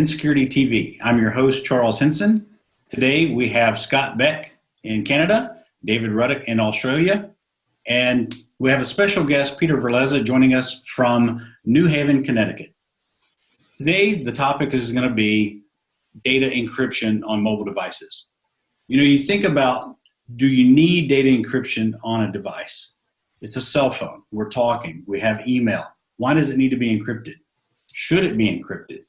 InSecurITy.TV. I'm your host, Charles Henson. Today we have Scott Beck in Canada, David Ruddock in Australia, and we have a special guest, Peter Verlezza, joining us from New Haven, Connecticut. Today, the topic is going to be data encryption on mobile devices. You think about, do you need data encryption on a device? It's a cell phone. We're talking. We have email. Why does it need to be encrypted? Should it be encrypted?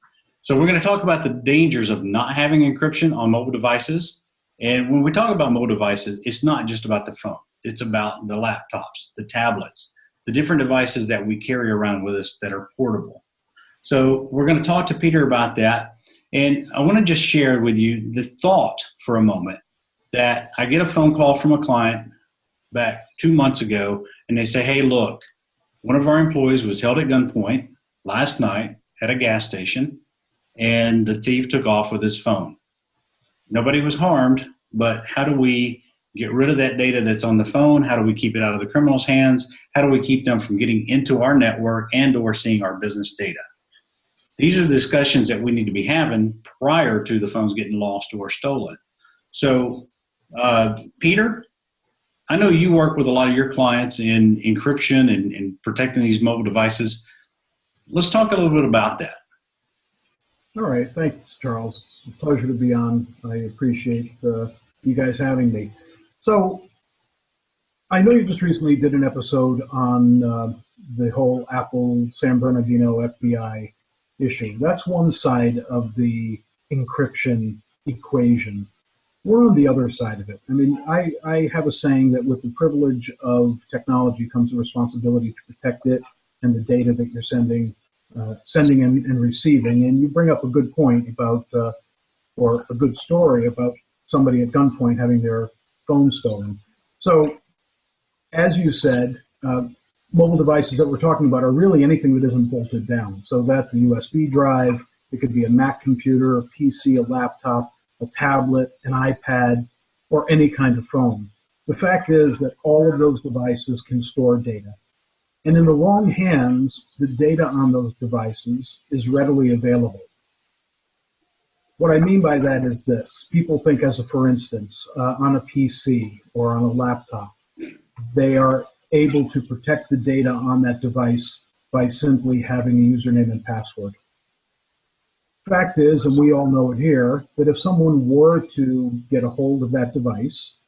So we're going to talk about the dangers of not having encryption on mobile devices. And when we talk about mobile devices, it's not just about the phone. It's about the laptops, the tablets, the different devices that we carry around with us that are portable. So we're going to talk to Peter about that. And I want to just share with you the thought for a moment that I get a phone call from a client back 2 months ago, and they say, hey, look, one of our employees was held at gunpoint last night at a gas station, and the thief took off with his phone. Nobody was harmed, but how do we get rid of that data that's on the phone? How do we keep it out of the criminals' hands? How do we keep them from getting into our network and or seeing our business data? These are the discussions that we need to be having prior to the phones getting lost or stolen. So, Peter, I know you work with a lot of your clients in encryption and protecting these mobile devices. Let's talk a little bit about that. All right. Thanks, Charles. It's a pleasure to be on. I appreciate you guys having me. So I know you just recently did an episode on the whole Apple San Bernardino FBI issue. That's one side of the encryption equation. We're on the other side of it. I mean, I have a saying that with the privilege of technology comes the responsibility to protect it and the data that you're sending and receiving. And you bring up a good point about, or a good story about somebody at gunpoint having their phone stolen. So, as you said, mobile devices that we're talking about are really anything that isn't bolted down. So that's a USB drive. It could be a Mac computer, a PC, a laptop, a tablet, an iPad, or any kind of phone. The fact is that all of those devices can store data. And in the wrong hands, the data on those devices is readily available. What I mean by that is this. People think, for instance, on a PC or on a laptop, they are able to protect the data on that device by simply having a username and password. Fact is, and we all know it here, that if someone were to get a hold of that device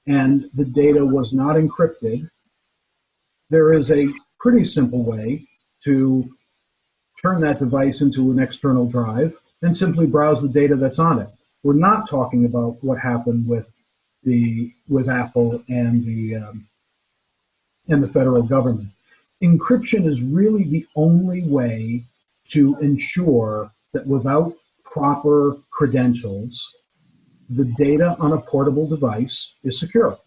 and the data was not encrypted, there is a pretty simple way to turn that device into an external drive and simply browse the data that's on it. We're not talking about what happened with Apple and the federal government. Encryption is really the only way to ensure that without proper credentials, the data on a portable device is secure.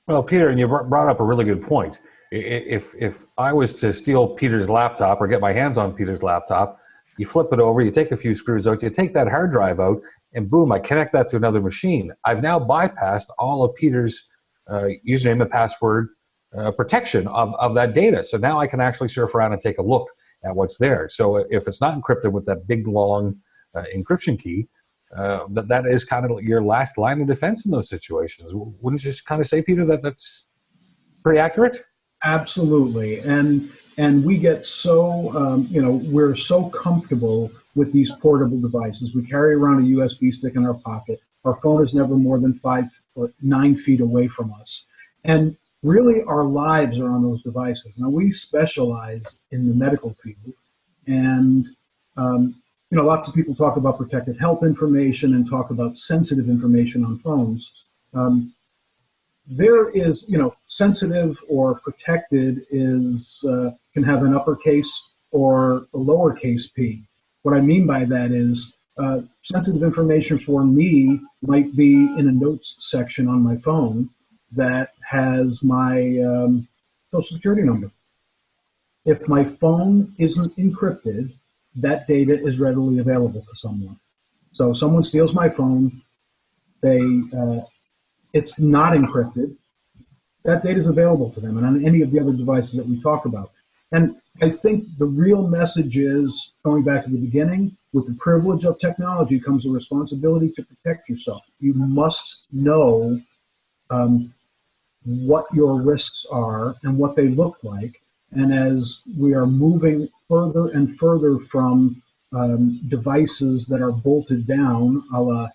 Well, Peter, and you brought up a really good point. If I was to steal Peter's laptop or get my hands on Peter's laptop, you flip it over, you take a few screws out, you take that hard drive out, and boom, I connect that to another machine. I've now bypassed all of Peter's username and password protection of that data. So now I can actually surf around and take a look at what's there. So if it's not encrypted with that big, long encryption key, that is kind of your last line of defense in those situations. Wouldn't you just kind of say, Peter, that that's pretty accurate? Absolutely. And we get so, we're so comfortable with these portable devices. We carry around a USB stick in our pocket. Our phone is never more than 5 or 9 feet away from us. And really, our lives are on those devices. Now, we specialize in the medical field, and lots of people talk about protected health information and talk about sensitive information on phones. There is, sensitive or protected is can have an uppercase or a lowercase p. What I mean by that is sensitive information for me might be in a notes section on my phone that has my social security number. If my phone isn't encrypted, that data is readily available to someone. So if someone steals my phone, it's not encrypted, that data is available to them and on any of the other devices that we talk about. And I think the real message is, going back to the beginning, with the privilege of technology comes a responsibility to protect yourself. You must know what your risks are and what they look like. And as we are moving further and further from devices that are bolted down, a la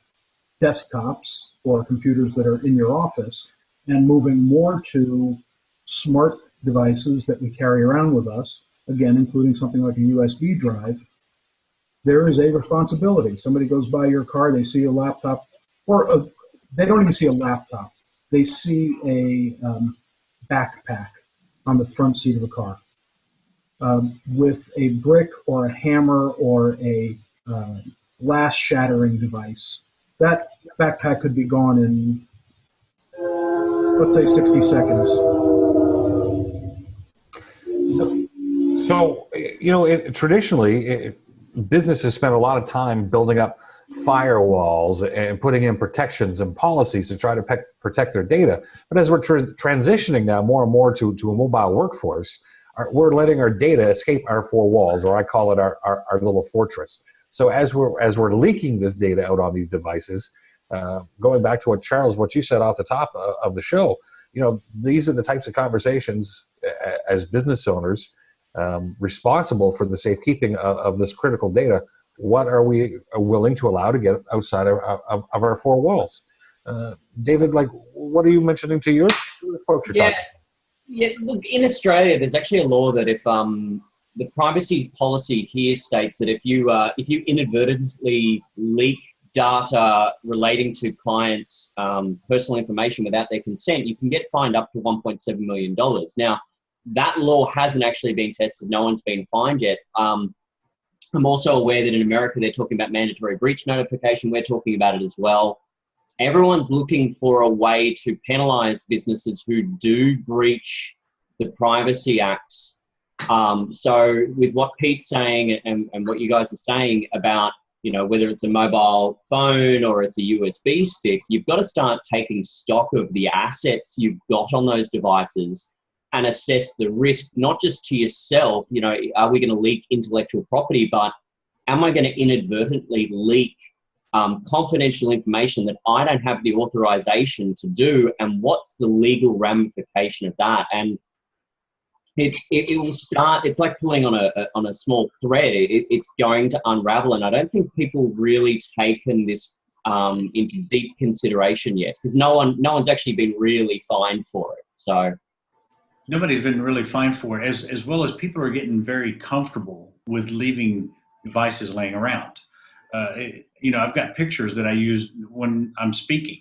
desktops or computers that are in your office, and moving more to smart devices that we carry around with us, again, including something like a USB drive, there is a responsibility. Somebody goes by your car, they see a laptop, they don't even see a laptop. They see a backpack on the front seat of a car with a brick or a hammer or a glass-shattering device. That backpack could be gone in, let's say, 60 seconds. So traditionally, businesses spend a lot of time building up firewalls and putting in protections and policies to try to protect their data. But as we're transitioning now more and more to a mobile workforce, we're letting our data escape our four walls, or I call it our little fortress. So as we're leaking this data out on these devices, going back to what you said off the top of the show, these are the types of conversations as business owners responsible for the safekeeping of this critical data. What are we willing to allow to get outside of our four walls? David, what are you mentioning to your folks you're talking to? Yeah, look, in Australia, there's actually a law that if the privacy policy here states that if you inadvertently leak data relating to clients' personal information without their consent, you can get fined up to $1.7 million. Now, that law hasn't actually been tested. No one's been fined yet. I'm also aware that in America, they're talking about mandatory breach notification. We're talking about it as well. Everyone's looking for a way to penalize businesses who do breach the privacy acts. So with what Pete's saying and what you guys are saying about, whether it's a mobile phone or it's a USB stick, you've got to start taking stock of the assets you've got on those devices and assess the risk, not just to yourself, are we going to leak intellectual property, but am I going to inadvertently leak confidential information that I don't have the authorization to do, and what's the legal ramification of that? And it will start, it's like pulling on a small thread. It's going to unravel, and I don't think people really taken this into deep consideration yet, because no one's actually been really fined for it. So nobody's been really fined for it, as well as people are getting very comfortable with leaving devices laying around. I've got pictures that I use when I'm speaking,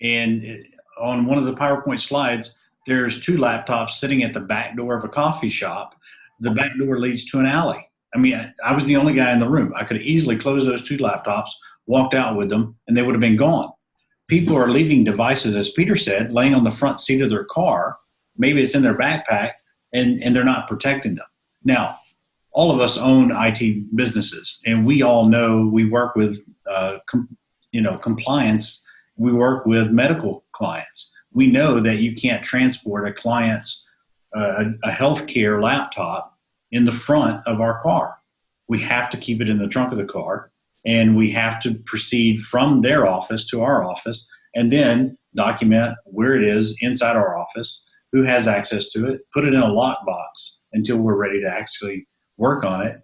and on one of the PowerPoint slides, there's two laptops sitting at the back door of a coffee shop. The back door leads to an alley. I mean, I was the only guy in the room. I could have easily closed those two laptops, walked out with them, and they would have been gone. People are leaving devices, as Peter said, laying on the front seat of their car. Maybe it's in their backpack, and they're not protecting them. Now, all of us own IT businesses, and we all know we work with, compliance. We work with medical clients. We know that you can't transport a client's a healthcare laptop in the front of our car. We have to keep it in the trunk of the car, and we have to proceed from their office to our office, and then document where it is inside our office, who has access to it, put it in a lockbox until we're ready to actually work on it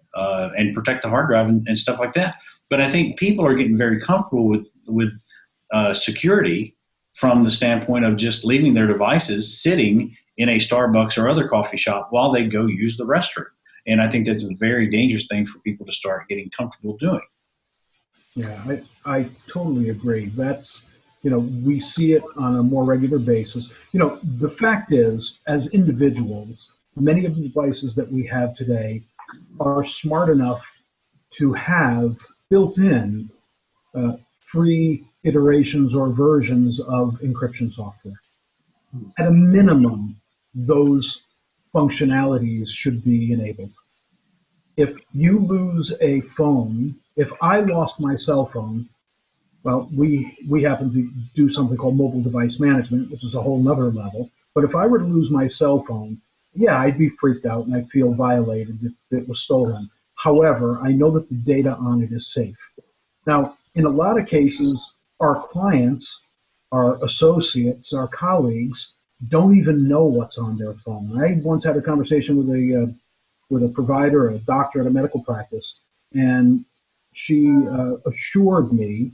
and protect the hard drive and stuff like that. But I think people are getting very comfortable with security from the standpoint of just leaving their devices sitting in a Starbucks or other coffee shop while they go use the restroom. And I think that's a very dangerous thing for people to start getting comfortable doing. Yeah, I totally agree. That's, we see it on a more regular basis. The fact is, as individuals, many of the devices that we have today are smart enough to have built in free iterations or versions of encryption software. At a minimum, those functionalities should be enabled. If you lose a phone, if I lost my cell phone, well, we happen to do something called mobile device management, which is a whole nother level. But if I were to lose my cell phone, yeah, I'd be freaked out and I'd feel violated if it was stolen. However, I know that the data on it is safe. Now, in a lot of cases, our clients, our associates, our colleagues don't even know what's on their phone. I once had a conversation with a provider, a doctor at a medical practice, and she assured me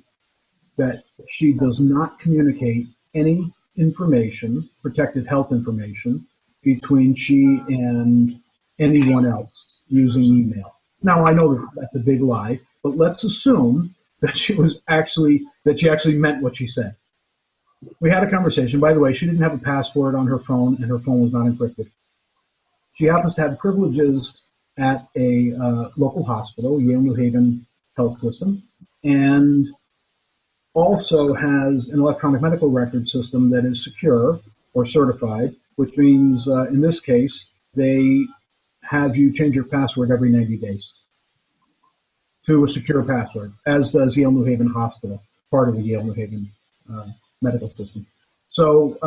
that she does not communicate any information, protected health information, between she and anyone else using email. Now, I know that that's a big lie, but let's assume that she actually meant what she said. We had a conversation. By the way, she didn't have a password on her phone, and her phone was not encrypted. She happens to have privileges at a local hospital, Yale New Haven Health System, and also has an electronic medical record system that is secure or certified, which means in this case, they have you change your password every 90 days to a secure password, as does Yale New Haven Hospital, part of the Yale New Haven medical system. So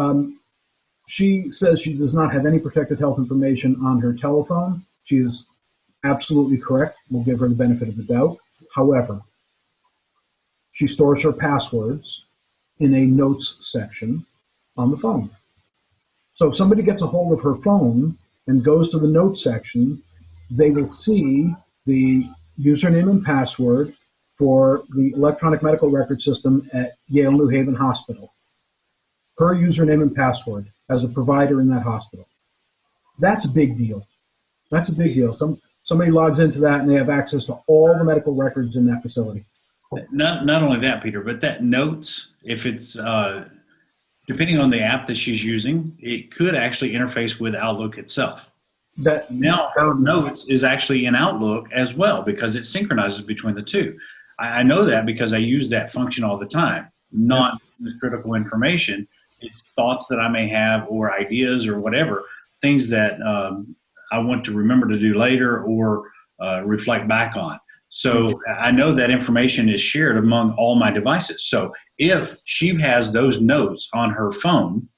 she says she does not have any protected health information on her telephone. She is absolutely correct. We'll give her the benefit of the doubt. However, she stores her passwords in a notes section on the phone. So if somebody gets a hold of her phone and goes to the notes section, they will see the username and password for the electronic medical record system at Yale New Haven Hospital. Her username and password as a provider in that hospital. That's a big deal. That's a big deal. Somebody logs into that and they have access to all the medical records in that facility. Not only that, Peter, but that notes, if it's depending on the app that she's using, it could actually interface with Outlook itself. Now her notes is actually in Outlook as well because it synchronizes between the two. I know that because I use that function all the time. Not the critical information. It's thoughts that I may have or ideas or whatever, things that I want to remember to do later or reflect back on. So I know that information is shared among all my devices. So if she has those notes on her phone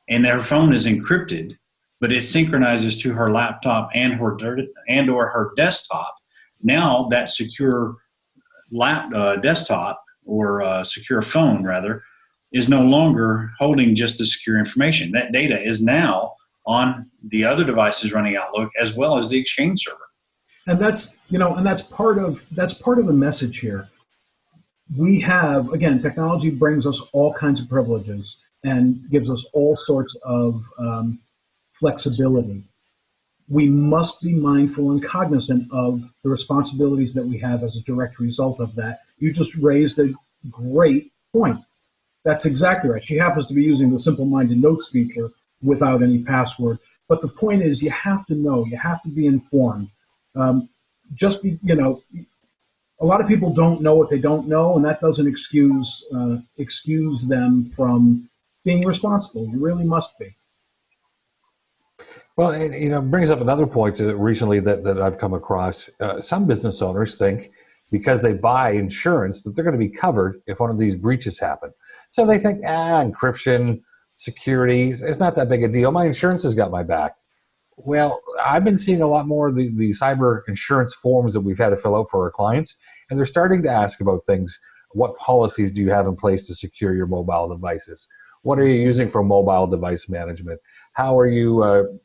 and her phone is encrypted, but it synchronizes to her laptop and or her desktop, now that secure desktop or secure phone rather is no longer holding just the secure information. That data is now on the other devices running Outlook as well as the Exchange server. And that's part of the message here. We have, again, technology brings us all kinds of privileges and gives us all sorts of flexibility. We must be mindful and cognizant of the responsibilities that we have as a direct result of that. You just raised a great point. That's exactly right. She happens to be using the simple-minded notes feature without any password. But the point is, you have to know, you have to be informed. A lot of people don't know what they don't know, and that doesn't excuse them from being responsible. You really must be. Well, it brings up another point recently that I've come across. Some business owners think because they buy insurance that they're going to be covered if one of these breaches happen. So they think, encryption, security, it's not that big a deal. My insurance has got my back. Well, I've been seeing a lot more of the cyber insurance forms that we've had to fill out for our clients, and they're starting to ask about things. What policies do you have in place to secure your mobile devices? What are you using for mobile device management? How are you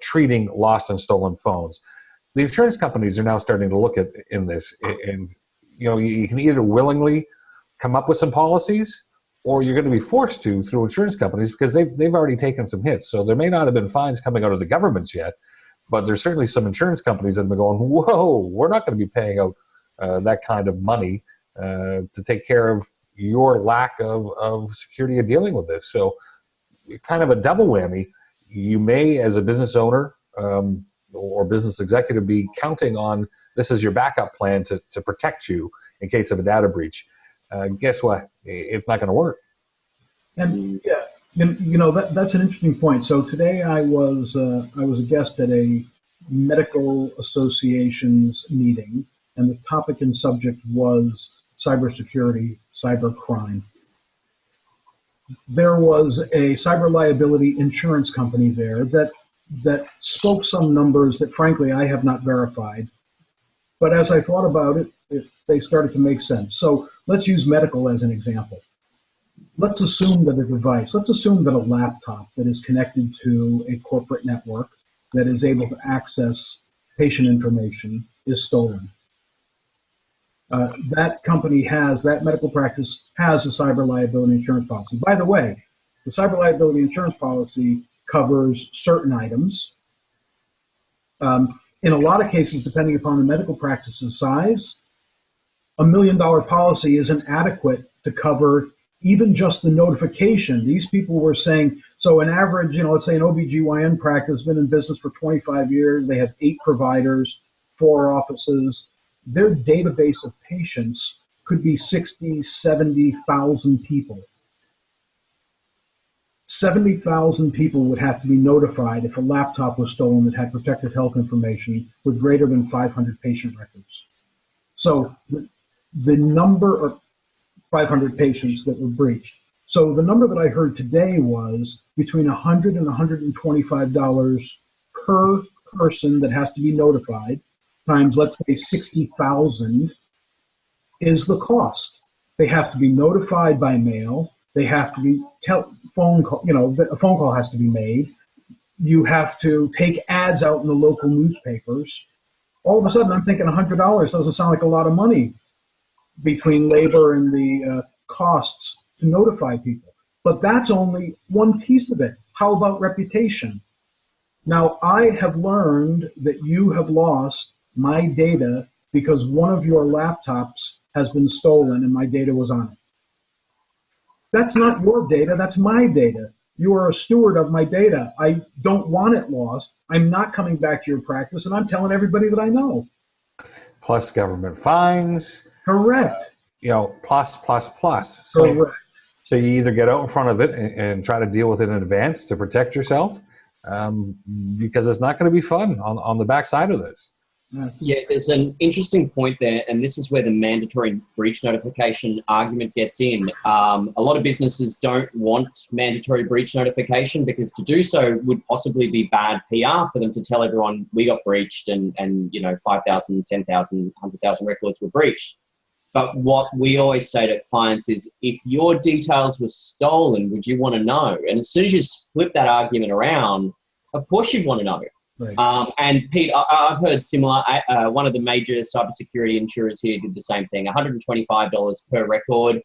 treating lost and stolen phones? The insurance companies are now starting to look at in this, and you can either willingly come up with some policies, or you're going to be forced to through insurance companies because they've already taken some hits. So there may not have been fines coming out of the governments yet, but there's certainly some insurance companies that have been going, whoa, we're not going to be paying out that kind of money to take care of your lack of security of dealing with this. So kind of a double whammy. You may, as a business owner or business executive, be counting on this as your backup plan to protect you in case of a data breach. Guess what? It's not going to work. And that's an interesting point. So today I was a guest at a medical association's meeting, and the topic and subject was cybersecurity, cybercrime. There was a cyber liability insurance company there that that spoke some numbers that, frankly, I have not verified. But as I thought about it, they started to make sense. So let's use medical as an example. Let's assume that a device, let's assume that a laptop that is connected to a corporate network that is able to access patient information is stolen. That company that medical practice has a cyber liability insurance policy. By the way, the cyber liability insurance policy covers certain items. In a lot of cases, depending upon the medical practice's size, $1 million policy isn't adequate to cover even just the notification. These people were saying, so an average, let's say an OBGYN practice has been in business for 25 years. They have 8 providers, 4 offices. Their database of patients could be 60, 70,000 people. 70,000 people would have to be notified if a laptop was stolen that had protected health information with greater than 500 patient records. So the number of 500 patients that were breached. So the number that I heard today was between $100 and $125 per person that has to be notified, times, let's say, 60,000 is the cost. They have to be notified by mail. They have to be phone call. A phone call has to be made. You have to take ads out in the local newspapers. All of a sudden, I'm thinking $100 doesn't sound like a lot of money between labor and the costs to notify people. But that's only one piece of it. How about reputation? Now, I have learned that you have lost my data because one of your laptops has been stolen and my data was on it. That's not your data, that's my data. You are a steward of my data. I don't want it lost. I'm not coming back to your practice, and I'm telling everybody that I know. Plus government fines. Correct. Plus. Correct. So you either get out in front of it and try to deal with it in advance to protect yourself, because it's not going to be fun on the backside of this. Yeah, there's an interesting point there, and this is where the mandatory breach notification argument gets in. A lot of businesses don't want mandatory breach notification because to do so would possibly be bad PR for them to tell everyone we got breached and 5,000, 10,000, 100,000 records were breached. But what we always say to clients is, if your details were stolen, would you want to know? And as soon as you flip that argument around, of course you'd want to know. Right. And Pete, I've heard similar. One of the major cybersecurity insurers here did the same thing. $125 per record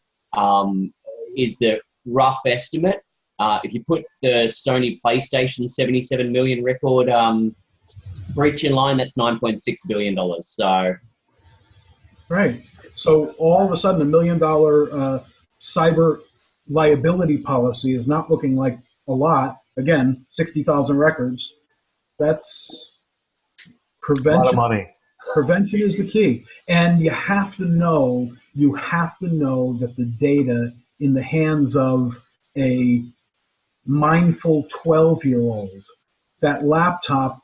is the rough estimate. If you put the Sony PlayStation 77 million record breach in line, that's $9.6 billion. So, right. So all of a sudden, $1 million cyber liability policy is not looking like a lot. Again, 60,000 records. That's prevention. A lot of money. Prevention is the key. And you have to know that the data in the hands of a mindful 12-year-old, that laptop,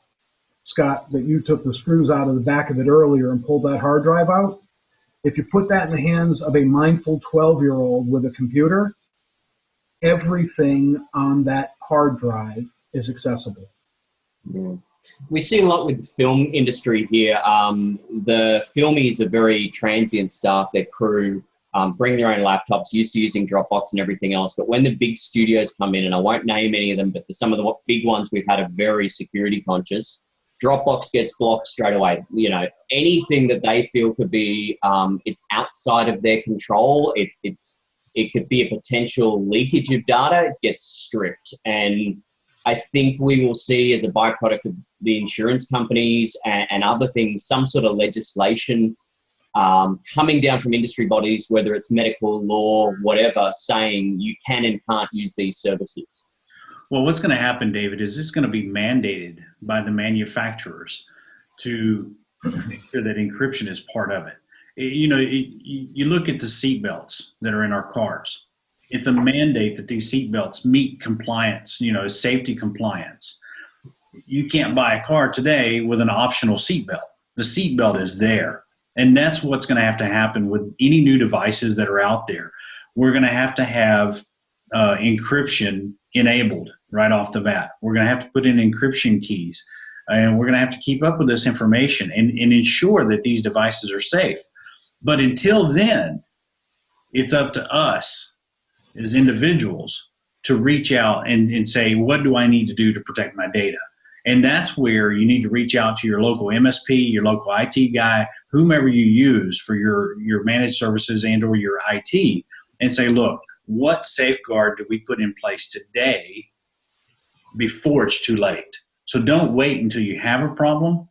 Scott, that you took the screws out of the back of it earlier and pulled that hard drive out, if you put that in the hands of a mindful 12-year-old with a computer, everything on that hard drive is accessible. Yeah. We see a lot with the film industry here. The filmies are very transient staff. Their crew bring their own laptops, used to using Dropbox and everything else. But when the big studios come in, and I won't name any of them, but some of the big ones we've had are very security conscious. Dropbox gets blocked straight away. Anything that they feel could be, it's outside of their control. It could be a potential leakage of data. It gets stripped. And I think we will see, as a byproduct of the insurance companies and other things, some sort of legislation coming down from industry bodies, whether it's medical, law, whatever, saying you can and can't use these services. Well, what's going to happen, David, is it's going to be mandated by the manufacturers to make sure that encryption is part of it. You look at the seat belts that are in our cars. It's a mandate that these seat belts meet compliance, safety compliance. You can't buy a car today with an optional seat belt. The seat belt is there. And that's what's going to happen with any new devices that are out there. We're going to have encryption enabled. right off the bat. We're going to have to put in encryption keys, and we're going to have to keep up with this information and ensure that these devices are safe. But until then, it's up to us as individuals to reach out and say, what do I need to do to protect my data? And that's where you need to reach out to your local MSP, your local IT guy, whomever you use for your managed services and or your IT, and say, look, what safeguard do we put in place today before it's too late? So don't wait until you have a problem.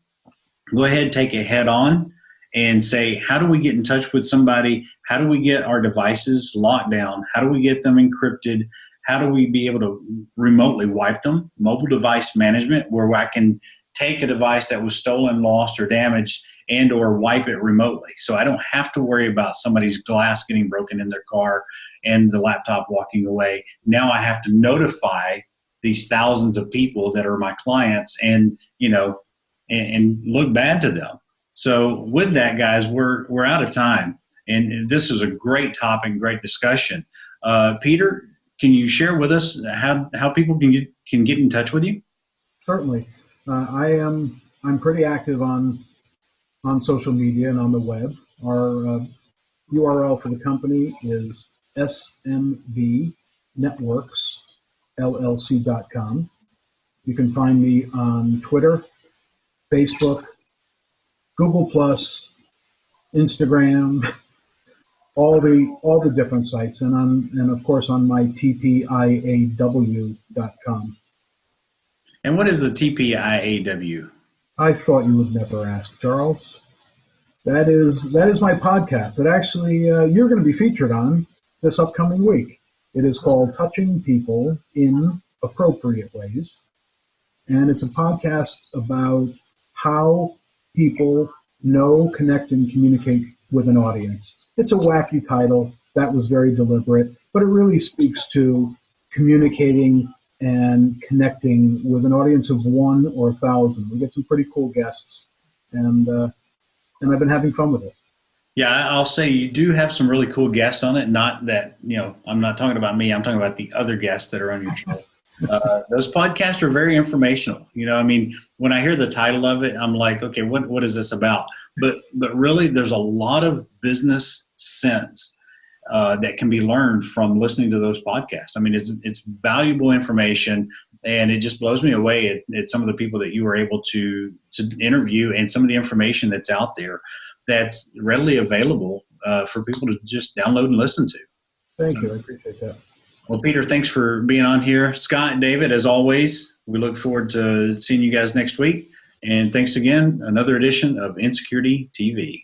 Go ahead, take it head on and say, how do we get in touch with somebody? How do we get our devices locked down? How do we get them encrypted? How do we be able to remotely wipe them? Mobile device management, where I can take a device that was stolen, lost, or damaged and or wipe it remotely. So I don't have to worry about somebody's glass getting broken in their car and the laptop walking away. Now I have to notify these thousands of people that are my clients and, and look bad to them. So with that, guys, we're out of time. And this is a great topic, great discussion. Peter, can you share with us how people can get in touch with you? Certainly. I'm pretty active on social media and on the web. Our URL for the company is smvnetworksllc.com. You can find me on Twitter, Facebook, Google+, Instagram, all the different sites, and of course on my tpiaw.com. And what is the TPIAW? I thought you would never ask, Charles. That is my podcast that actually you're going to be featured on this upcoming week. It is called Touching People in Appropriate Ways, and it's a podcast about how people know, connect, and communicate with an audience. It's a wacky title. That was very deliberate, but it really speaks to communicating and connecting with an audience of 1 or 1,000. We get some pretty cool guests, and I've been having fun with it. Yeah, I'll say you do have some really cool guests on it. Not that, I'm not talking about me. I'm talking about the other guests that are on your show. Those podcasts are very informational. When I hear the title of it, I'm like, okay, what is this about? But really, there's a lot of business sense that can be learned from listening to those podcasts. It's valuable information, and it just blows me away at some of the people that you were able to interview and some of the information that's out there that's readily available for people to just download and listen to. Thank you. I appreciate that. Well, Peter, thanks for being on here. Scott and David, as always, we look forward to seeing you guys next week. And thanks again, another edition of InSecurITy.TV.